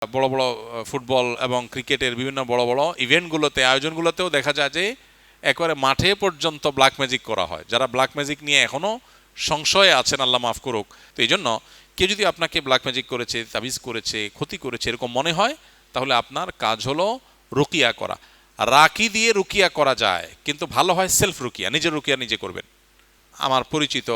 বড় বড় ফুটবল এবং ক্রিকেটের বিভিন্ন বড় বড় ইভেন্টগুলোতে আয়োজনগুলোতেও দেখা যায় যে একেবারে মাঠে পর্যন্ত ব্ল্যাক ম্যাজিক করা হয়। যারা ব্ল্যাক ম্যাজিক নিয়ে এখনও সংশয়ে আছেন, আল্লাহ মাফ করুক, তো এই জন্য কেউ যদি আপনাকে ব্ল্যাক ম্যাজিক করেছে, তাবিজ করেছে, ক্ষতি করেছে এরকম মনে হয়, তাহলে আপনার কাজ হলো রুকিয়া করা। রাকি দিয়ে রুকিয়া করা যায়, কিন্তু ভালো হয় সেলফ রুকিয়া, নিজের রুকিয়া নিজে করবেন। আমার পরিচিত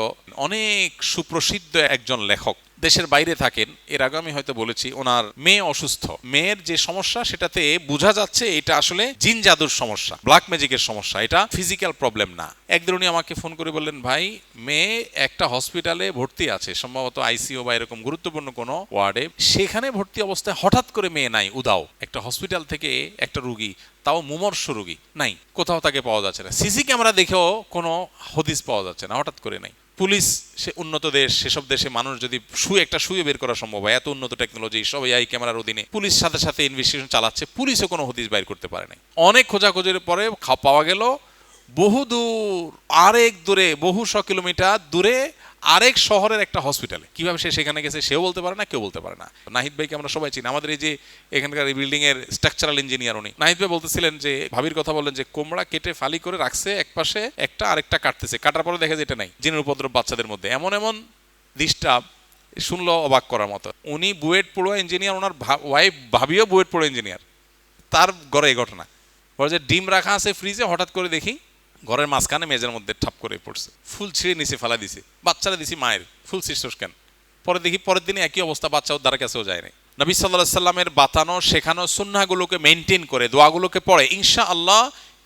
অনেক সুপ্রসিদ্ধ একজন লেখক দেশের বাইরে থাকেন, এর আগে আমি হয়তো বলেছি, ওনার মেয়ে অসুস্থ, মেয়ের যে সমস্যা সেটাতে বোঝা যাচ্ছে এটা আসলে জিন জাদুর সমস্যা, ব্ল্যাক ম্যাজিকের সমস্যা, এটা ফিজিক্যাল প্রবলেম না। একদিন উনি আমাকে ফোন করে বললেন, ভাই মেয়ে একটা হসপিটালে ভর্তি আছে, সম্ভবত আইসিইউ বা এরকম গুরুত্বপূর্ণ কোনো ওয়ার্ডে, সেখানে ভর্তি অবস্থায় হঠাৎ করে মেয়ে নাই, উদাও। একটা হসপিটাল থেকে একটা রুগী, তাও মুমূর্ষ রোগী, নাই, কোথাও তাকে পাওয়া যাচ্ছে না, সিসি ক্যামেরা দেখেও কোনো হদিস পাওয়া যাচ্ছে না, হঠাৎ করে নাই। পুলিশ, সে উন্নত দেশ, সেসব দেশে মানুষ যদি একটা শুয়ে বের করা সম্ভব হয়, এত উন্নত টেকনোলজি, সব এআই ক্যামেরার অধীনে, পুলিশ সাথে সাথে ইনভেস্টিগেশন চালাচ্ছে, পুলিশও কোনো হদিস বাইর করতে পারে নাই। অনেক খোঁজাখোঁজির পরে পাওয়া গেল বহু দূর, আরেক দূরে, বহু 100 কিলোমিটার দূরে আরেক শহরের একটা হসপিটালে। কিভাবে সে সেখানে গেছে সেও বলতে পারে না, কেউ বলতে পারে না। নাহিদ ভাইকে আমরা সবাই চিনি, আমাদের এই যে এখানকার এই বিল্ডিং এর স্ট্রাকচারাল ইঞ্জিনিয়ার, উনি নাহিদ ভাই বলতেছিলেন যে, ভাবির কথা বললেন যে কোমড়া কেটে ফালি করে রাখছে, এক পাশে একটা আরেকটা কাটতেছে, কাটার পরে দেখে যেটা নাই, জিনের উপদ্রব বাচ্চাদের মধ্যে, এমন এমন ডিস্টার্ব, শুনলো অবাক করার মতো। উনি বুয়েট পড়ুয়া ইঞ্জিনিয়ার, ওনার ওয়াইফ ভাবিও বুয়েট পড়ুয়া ইঞ্জিনিয়ার, তার ঘরে এই ঘটনা। বলে যে ডিম রাখা আছে ফ্রিজে, হঠাৎ করে দেখি ঘরের মাঝখানে মেজের মধ্যে ঠাপ করে পড়ছে, ফুল ছিঁড়ে নিচে ফেলা দিছে, বাচ্চারা দিছি মায়ের, ফুল ছিঁড়ছস কেন? পরে দেখি পরের দিনে একই অবস্থা, বাচ্চা উদ্ধার কাছেও যায় নাই। নবী সাল্লাল্লাহু আলাইহি সাল্লামের বাতানো শেখানো সুন্নাহগুলোকে মেনটেন করে, দোয়াগুলোকে পড়ে, ইনশাআল্লাহ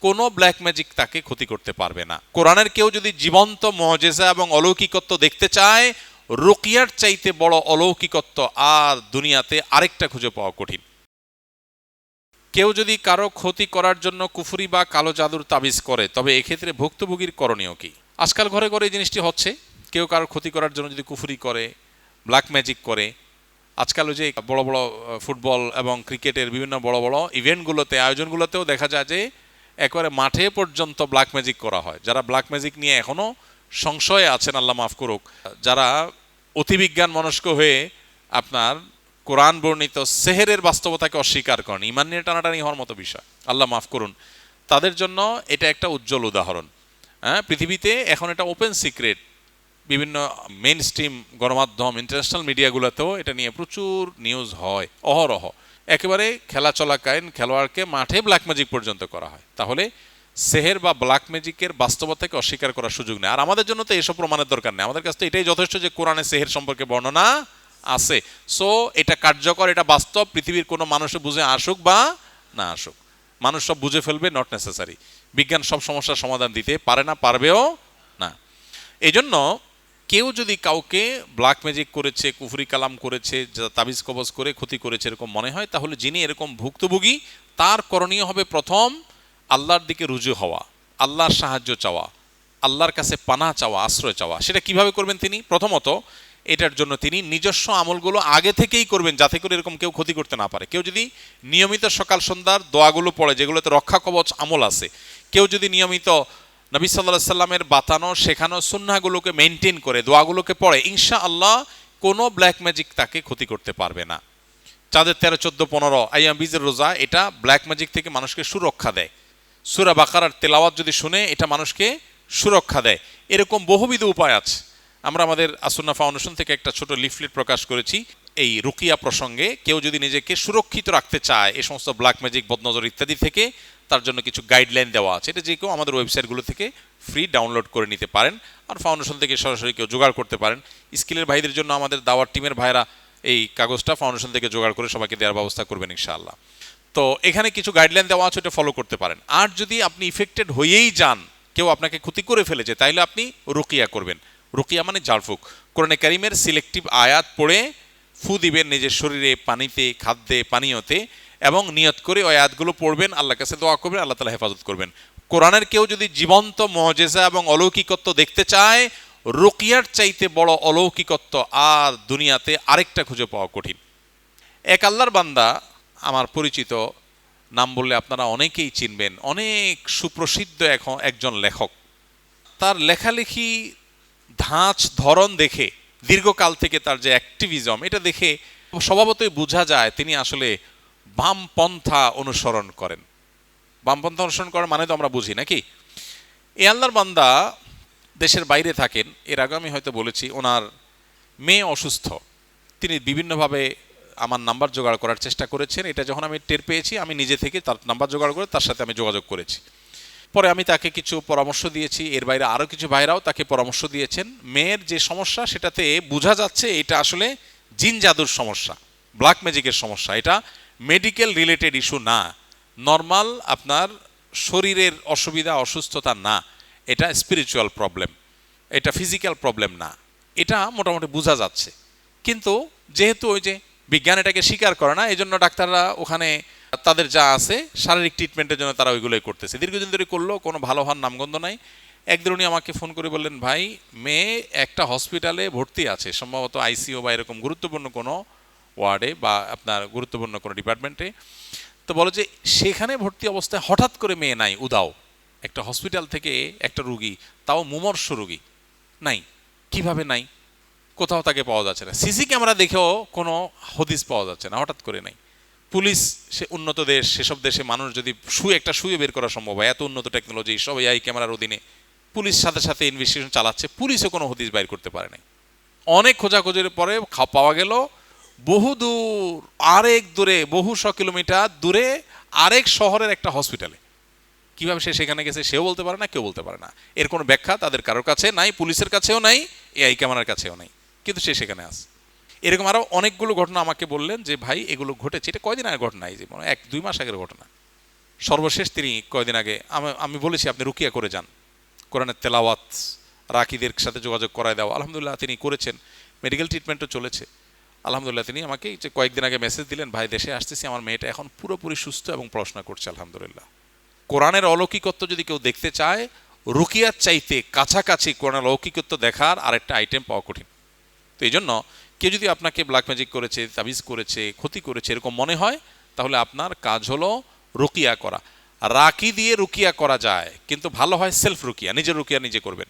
কোনো ব্ল্যাক ম্যাজিক তাকে ক্ষতি করতে পারবে না। কোরআনের কেউ যদি জীবন্ত মুজিজা এবং অলৌকিকত্ব দেখতে চায়, রুকিয়ার চাইতে বড় অলৌকিকত্ব আর দুনিয়াতে আরেকটা খুঁজে পাওয়া কঠিন। কেউ যদি কারো ক্ষতি করার জন্য কুফরি বা কালো জাদুর তাবিজ করে, তবে এক্ষেত্রে ভুক্তভোগীর করণীয় কি? আজকাল ঘরে ঘরে এই জিনিসটি হচ্ছে, কেউ কারো ক্ষতি করার জন্য যদি কুফরি করে, ব্ল্যাক ম্যাজিক করে, আজকাল ওই যে বড় বড় ফুটবল এবং ক্রিকেটের বিভিন্ন বড় বড় ইভেন্টগুলোতে আয়োজনগুলোতেও দেখা যায় যে একেবারে মাঠে পর্যন্ত ব্ল্যাক ম্যাজিক করা হয়। যারা ব্ল্যাক ম্যাজিক নিয়ে এখনও সংশয়ে আছেন, আল্লাহ মাফ করুক, যারা অতিবিজ্ঞান মনস্ক হয়ে আপনার কোরআন বর্ণিত সেহেরের বাস্তবতাকে অস্বীকার করেন, ইমান নিয়ে টানাটানি হওয়ার মতো বিষয়, আল্লাহ মাফ করুন, তাদের জন্য এটা একটা উজ্জ্বল উদাহরণ। হ্যাঁ, পৃথিবীতে এখন এটা ওপেন সিক্রেট, বিভিন্ন মেইন স্ট্রিম গণমাধ্যম, ইন্টারন্যাশনাল মিডিয়াগুলোতেও এটা নিয়ে প্রচুর নিউজ হয় অহরহ। একেবারে খেলা চলাকালীন খেলোয়াড়কে মাঠে ব্ল্যাক ম্যাজিক পর্যন্ত করা হয়। তাহলে সেহের বা ব্ল্যাক ম্যাজিকের বাস্তবতাকে অস্বীকার করার সুযোগ নেই। আর আমাদের জন্য তো এসব প্রমাণের দরকার নেই, আমাদের কাছে তো এটাই যথেষ্ট যে কোরআনে সেহের সম্পর্কে বর্ণনা আছে। সো এটা কার্যকর, এটা বাস্তব, পৃথিবীর কোনো মানুষে বুঝে আসুক বা না আসুক, মানুষ সব বুঝে ফেলবে, নট নেসেসারি। বিজ্ঞান সব সমস্যার সমাধান দিতে পারে না, পারবেও না। এই জন্য কেউ যদি কাউকে ব্ল্যাক ম্যাজিক করেছে, কুফরি কালাম করেছে, তাবিজ কবজ করে ক্ষতি করেছে এরকম মনে হয়, তাহলে যিনি এরকম ভুক্তভোগী, তার করণীয় হবে প্রথম আল্লাহর দিকে রুজু হওয়া, আল্লাহর সাহায্য চাওয়া, আল্লাহর কাছে পানাহ চাওয়া, আশ্রয় চাওয়া। সেটা কিভাবে করবেন তিনি? প্রথমত এটার জন্য তিনি নিজস্ব আমলগুলো আগে থেকেই করবেন, যাতে করে এরকম কেউ ক্ষতি করতে না পারে। কেউ যদি নিয়মিত সকাল সন্ধ্যার দোয়াগুলো পড়ে, যেগুলোতে রক্ষা কবচ আমল আছে, কেউ যদি নিয়মিত নবী সাল্লাল্লাহু আলাইহি সাল্লামের বাতানো শেখানো সুন্নাহগুলোকে মেনটেন করে, দোয়াগুলোকে পড়ে, ইনশাআল্লাহ কোনো ব্ল্যাক ম্যাজিক তাকে ক্ষতি করতে পারবে না। চাঁদের 13, 14, 15 আইয়াম বীজের রোজা, এটা ব্ল্যাক ম্যাজিক থেকে মানুষকে সুরক্ষা দেয়। সূরা বাকারার তেলাওয়াত যদি শুনে, এটা মানুষকে সুরক্ষা দেয়। এরকম বহুবিধ উপায় আছে। আমরা আমাদের আসুন্নাহ ফাউন্ডেশন থেকে একটা ছোট লিফলেট প্রকাশ করেছি এই রুকিয়া প্রসঙ্গে। কেউ যদি নিজেকে সুরক্ষিত রাখতে চায় এই সমস্ত ব্ল্যাক ম্যাজিক, বদনজর ইত্যাদি থেকে, তার জন্য কিছু গাইডলাইন দেওয়া আছে। এটা যে কেউ আমাদের ওয়েবসাইটগুলো থেকে ফ্রি ডাউনলোড করে নিতে পারেন, আর ফাউন্ডেশন থেকে সরাসরি কেউ জোগাড় করতে পারেন। স্কিলের ভাইদের জন্য আমাদের দাওয়ার টিমের ভাইরা এই কাগজটা ফাউন্ডেশন থেকে জোগাড় করে সবাইকে দেওয়ার ব্যবস্থা করবেন ইনশাআল্লাহ। তো এখানে কিছু গাইডলাইন দেওয়া আছে, ওটা ফলো করতে পারেন। আর যদি আপনি ইফেক্টেড হয়েই যান, কেউ আপনাকে ক্ষতি করে ফেলেছে, তাইলে আপনি রুকিয়া করবেন। রুকিয়া মানে ঝাড়ফুঁক। কোরআনে কারিমের সিলেক্টিভ আয়াত পড়ে ফু দিবেন নিজের শরীরে, পানিতে, খাদ্যে, পানীয়তে, এবং নিয়ত করে ওই আয়াতগুলো পড়বেন, আল্লাহর কাছে দোয়া করবেন, আল্লাহ তাআলা হেফাজত করবেন। কোরআনের কেউ যদি জীবন্ত মুজিজা এবং অলৌকিকত্ব দেখতে চায়, রুকিয়ার চাইতে বড় অলৌকিকত্ব আর দুনিয়াতে আরেকটা খুঁজে পাওয়া কঠিন। এক আল্লাহর বান্দা, আমার পরিচিত, নাম বললে আপনারা অনেকেই চিনবেন, অনেক সুপ্রসিদ্ধ এখন একজন লেখক। তার লেখালেখি ধাঁচ ধরন দেখে, দীর্ঘকাল থেকে তার যে অ্যাক্টিভিজম, এটা দেখে স্বভাবতই বোঝা যায় তিনি আসলে বামপন্থা অনুসরণ করেন। বামপন্থা অনুসরণ করার মানে তো আমরা বুঝি নাকি। এ আল্লাহর বান্দা দেশের বাইরে থাকেন। এর আগে আমি হয়তো বলেছি ওনার মেয়ে অসুস্থ, তিনি বিভিন্নভাবে আমার নাম্বার জোগাড় করার চেষ্টা করেছেন। এটা যখন আমি টের পেয়েছি আমি নিজে থেকে তার নাম্বার জোগাড় করে তার সাথে আমি যোগাযোগ করেছি। পরে আমি তাকে কিছু পরামর্শ দিয়েছি, এর বাইরে আরও কিছু ভাইরাও তাকে পরামর্শ দিয়েছেন। মেয়ের যে সমস্যা সেটাতে বোঝা যাচ্ছে এটা আসলে জিন জাদুর সমস্যা, ব্ল্যাক ম্যাজিকের সমস্যা। এটা মেডিকেল রিলেটেড ইস্যু না, নর্মাল আপনার শরীরের অসুবিধা অসুস্থতা না, এটা স্পিরিচুয়াল প্রবলেম, এটা ফিজিক্যাল প্রবলেম না, এটা মোটামুটি বোঝা যাচ্ছে। কিন্তু যেহেতু ওই যে বিজ্ঞান এটাকে স্বীকার করে না, এই জন্য ডাক্তাররা ওখানে তাদের যা আছে শারীরিক ট্রিটমেন্টের জন্য তারা ওইগুলোই করতেছে। দীর্ঘদিন ধরে করলেও কোনো ভালো হওয়ার নামগন্ধ নাই। একদিন উনি আমাকে ফোন করে বললেন, ভাই মেয়ে একটা হসপিটালে ভর্তি আছে, সম্ভবত আইসিইউ বা এরকম গুরুত্বপূর্ণ কোনো ওয়ার্ডে বা আপনার গুরুত্বপূর্ণ কোনো ডিপার্টমেন্টে। তো বলো যে সেখানে ভর্তি অবস্থায় হঠাৎ করে মেয়ে নাই, উদাও। একটা হসপিটাল থেকে একটা রুগী, তাও মুমূর্ষ রুগী, নাই। কিভাবে নাই? কোথাও তাকে পাওয়া যাচ্ছে না, সিসি ক্যামেরা দেখেও কোনো হদিস পাওয়া যাচ্ছে না, হঠাৎ করে নাই। পুলিশ, সে উন্নত দেশ, সেসব দেশে মানুষ যদি একটা শুয়ে বের করা সম্ভব হয়, এত উন্নত টেকনোলজি, সব এআই ক্যামেরার অধীনে, পুলিশ সাথে সাথে ইনভেস্টিগেশন চালাচ্ছে, পুলিশও কোনো হদিস বাইর করতে পারে নাই। অনেক খোঁজাখোঁজির পরে পাওয়া গেল বহু দূর, আরেক দূরে, বহু 100 কিলোমিটার দূরে আরেক শহরের একটা হসপিটালে। কিভাবে সে সেখানে গেছে সেও বলতে পারে না, কেউ বলতে পারে না। এর কোনো ব্যাখ্যা তাদের কারোর কাছে নাই, পুলিশের কাছেও নাই, এআই ক্যামেরার কাছেও নাই, কিন্তু সে সেখানে আছে। এরকম আরও অনেকগুলো ঘটনা আমাকে বললেন যে ভাই এগুলো ঘটেছে। এটা কয়দিন আগের ঘটনা, এই যে 1-2 মাস আগের ঘটনা। সর্বশেষ তিনি কয়দিন আগে আমি বলেছি আপনি রুকিয়া করে যান, কোরআনের তেলাওয়াত, রাকিদের সাথে যোগাযোগ করায় দেওয়া, আলহামদুলিল্লাহ তিনি করেছেন। মেডিকেল ট্রিটমেন্টও চলেছে আলহামদুলিল্লাহ। তিনি আমাকে যে কয়েকদিন আগে মেসেজ দিলেন, ভাই দেশে আসতেছি, আমার মেয়েটা এখন পুরোপুরি সুস্থ এবং পড়াশোনা করছে আলহামদুলিল্লাহ। কোরআনের অলৌকিকত্ব যদি কেউ দেখতে চায়, রুকিয়ার চাইতে কাছাকাছি কোরআনের অলৌকিকত্ব দেখার আরেকটা আইটেম পাওয়া কঠিন। তো এই জন্য কেউ যদি আপনাকে ব্ল্যাক ম্যাজিক করেছে, তাবিজ করেছে, ক্ষতি করেছে এরকম মনে হয়, তাহলে আপনার কাজ হলো রুকিয়া করা। রাকি দিয়ে রুকিয়া করা যায়, কিন্তু ভালো হয় সেলফ রুকিয়া, নিজের রুকিয়া নিজে করবেন।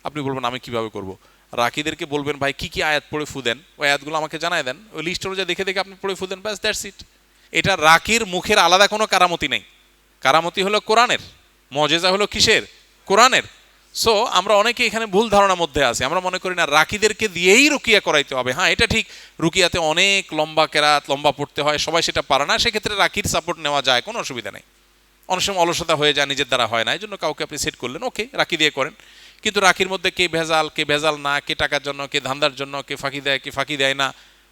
আপনি বলবেন আমি কিভাবে করব? রাকিদেরকে বলবেন ভাই কি কি আয়াত পড়ে ফু দেন, ওই আয়াতগুলো আমাকে জানায় দেন, ওই লিস্ট অনুযায়ী দেখে দেখে আপনি পড়ে ফু দেন, ব্যাস, দ্যাটস ইট। এটা রাকির মুখের আলাদা কোনো কারামতি নেই। কারামতি হলো কোরআনের, মজেজা হলো কিসের? কোরআনের। সো আমরা অনেকে এখানে ভুল ধারণার মধ্যে আছি, আমরা মনে করি না রাকিদেরকে দিয়েই রুকিয়া করাইতে হবে। হ্যাঁ, এটা ঠিক, রুকিয়াতে অনেক লম্বা কেরাত, লম্বা পড়তে হয়, সবাই সেটা পারে না, সেক্ষেত্রে রাকির সাপোর্ট নেওয়া যায়, কোনো অসুবিধা নেই। অনেক সময় অলসতা হয়ে যায়, নিজের দ্বারা হয় না, এই জন্য কাউকে আপনি সেট করলেন, ওকে রাকি দিয়ে করেন। কিন্তু রাখির মধ্যে কে ভেজাল, কে ভেজাল না, কে টাকার জন্য, কে ধান্দার জন্য, কে ফাঁকি দেয়, কে ফাঁকি দেয় না,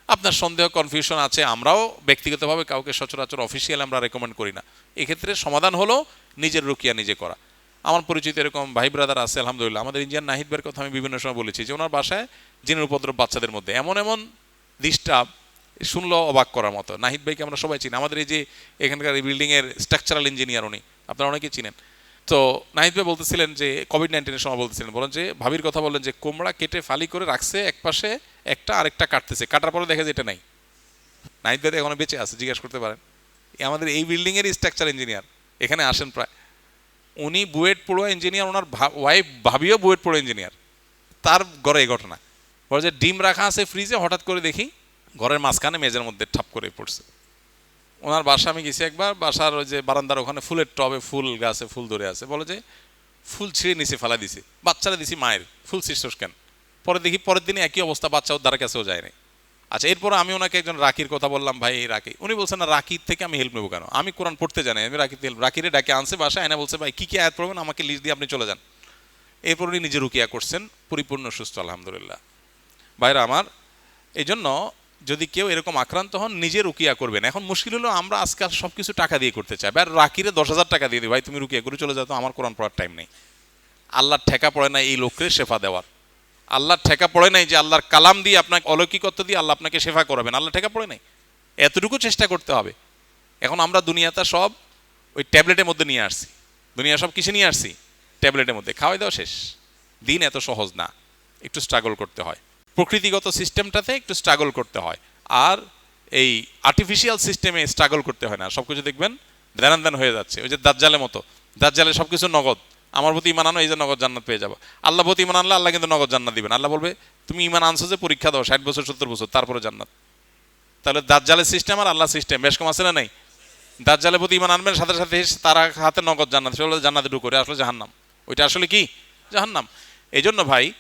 আপনার সন্দেহ কনফিউশন আছে। আমরাও ব্যক্তিগতভাবে কাউকে সচরাচর অফিসিয়াল আমরা রেকমেন্ড করি না। এক্ষেত্রে সমাধান হলো নিজের রুকিয়া নিজে করা। আমার পরিচিত এরকম ভাই ব্রাদার আছে আলহামদুলিল্লাহ। আমাদের ইন্ডিয়ান নাহিদ ভাইয়ের কথা আমি বিভিন্ন সময় বলেছি যে ওনার বাসায় জিনের উপদ্রব বাচ্চাদের মধ্যে এমন এমন ডিস্টার্ব, শুনলো অবাক করার মতো। নাহিদ ভাইকে আমরা সবাই চিনি, আমাদের এই যে এখানকার এই বিল্ডিংয়ের স্ট্রাকচারাল ইঞ্জিনিয়ার উনি, আপনারা অনেকেই চিনেন। তো নাহিদ ভাই বলতেছিলেন যে কোভিড-19 সময় বলতেছিলেন, বলেন যে ভাবির কথা বললেন যে কোমড়া কেটে ফালি করে রাখছে এক পাশে, একটা আরেকটা কাটতেছে, কাটার পরে দেখে যে এটা নাই। নাহিদ ভাই এখনো বেঁচে আছে, জিজ্ঞাসা করতে পারেন। আমাদের এই বিল্ডিংয়েরই স্ট্রাকচার ইঞ্জিনিয়ার, এখানে আসেন প্রায়। উনি বুয়েট পড়ুয়া ইঞ্জিনিয়ার, ওনার ওয়াইফ ভাবিও বুয়েট পড়ুয়া ইঞ্জিনিয়ার। তার ঘরে এই ঘটনা, বলে যে ডিম রাখা আছে ফ্রিজে, হঠাৎ করে দেখি ঘরের মাঝখানে মেজের মধ্যে ঠাপ করে পড়ছে। ওনার বাসা আমি গেছি একবার, বাসার ওই যে বারান্দার ওখানে ফুলের টবে ফুল গাছে ফুল ধরে আছে, বলে যে ফুল ছিঁড়ে নিচে ফেলা দিছি, বাচ্চারা দিছি মায়ের, ফুল ছিঁড়ছস কেন? পরে দেখি পরের দিনে একই অবস্থা, বাচ্চা ওর কাছেও যায় নাই। আচ্ছা, এরপর আমি ওনাকে একজন রাকির কথা বললাম, ভাই এই রাকি, উনি বলছেন না রাকির থেকে আমি হেল্প নেবো কেন, আমি কোরআন পড়তে জানি, আমি রাকিতে হেল্প। রাকিরে ডাকে আনছে বাসায়, এনে বলছে ভাই কী কী আয়াত পড়বেন আমাকে লিস্ট দিয়ে আপনি চলে যান। এরপর উনি নিজে রুকিয়া করছেন, পরিপূর্ণ সুস্থ আলহামদুলিল্লাহ। ভাইরা আমার, এই জন্য যদি কেউ এরকম আক্রান্ত হন নিজে রুকিয়া করবেন। এখন মুশকিল হলো আমরা আজকাল সব কিছু টাকা দিয়ে করতে চাই, আর রাকিরে 10,000 টাকা দিয়ে দিই, ভাই তুমি রুকিয়া করে চলে যাও, তো আমার কোরআন পড়ার টাইম নেই। আল্লাহর ঠেকা পড়ে না এই লোককে শেফা দেওয়ার, আল্লাহর ঠেকা পড়ে নাই যে আল্লাহর কালাম দিয়ে আপনাকে অলৌকিকত্ব দিয়ে আল্লাহ আপনাকে শেফা করাবেন, আল্লাহ ঠেকা পড়ে নাই। এতটুকু চেষ্টা করতে হবে। এখন আমরা দুনিয়াটা সব ওই ট্যাবলেটের মধ্যে নিয়ে আসছি, দুনিয়া সব কিসে নিয়ে আসছি? ট্যাবলেটের মধ্যে, খাওয়াই দেওয়া শেষ। দিন এত সহজ না, একটু স্ট্রাগল করতে হয়, প্রকৃতিগত সিস্টেমটাতে একটু স্ট্রাগল করতে হয়। আর এই আর্টিফিশিয়াল সিস্টেমে স্ট্রাগল করতে হয় না, সব কিছু দেখবেন দেনান দেন হয়ে যাচ্ছে। ওই যে দাজ্জালের মতো, দাজ্জালে সব কিছু নগদ, আমার প্রতি ইমান আনো, এই যে নগদ জান্নাত পেয়ে যাবো। আল্লাহ প্রতি ইমান আনলে আল্লাহ কিন্তু নগদ জান্নাত দিবেন। আল্লাহ বলবে তুমি ইমান আনছো যে পরীক্ষা দাও, 60 বছর 70 বছর, তারপরে জান্নাত। তাহলে দাজ্জালের সিস্টেম আর আল্লাহ সিস্টেম বেশ কম আছে না নাই? দাজ্জালের প্রতি ঈমান আনবেন, সাথে সাথে তারা হাতে নগদ জান্নাত, সেগুলো জান্নাতে ঢুকে, আসলে জাহান্নাম। ওইটা আসলে কি? জাহান্নাম। এই জন্য ভাই,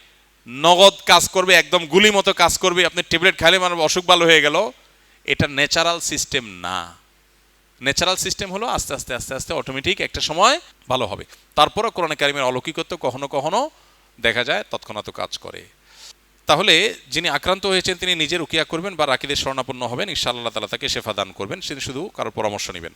নগদ কাজ করবে, একদম গুলি মতো কাজ করবে, আপনি ট্যাবলেট খাইলে মানে অসুখ ভালো হয়ে গেল, এটা ন্যাচারাল সিস্টেম না। ন্যাচারাল সিস্টেম হলো আস্তে আস্তে আস্তে আস্তে অটোমেটিক একটা সময় ভালো হবে। তারপরও কোরআনে কারিমের অলৌকিকত্ব কখনো কখনো দেখা যায় তৎক্ষণাৎ কাজ করে। তাহলে যিনি আক্রান্ত হয়েছেন তিনি নিজে রুকিয়া করবেন বা রাকিদের শরণাপন্ন হবেন, ইনশাআল্লাহ তাআলা তাকে শেফা দান করবেন, তিনি শুধু কারোর পরামর্শ নেবেন।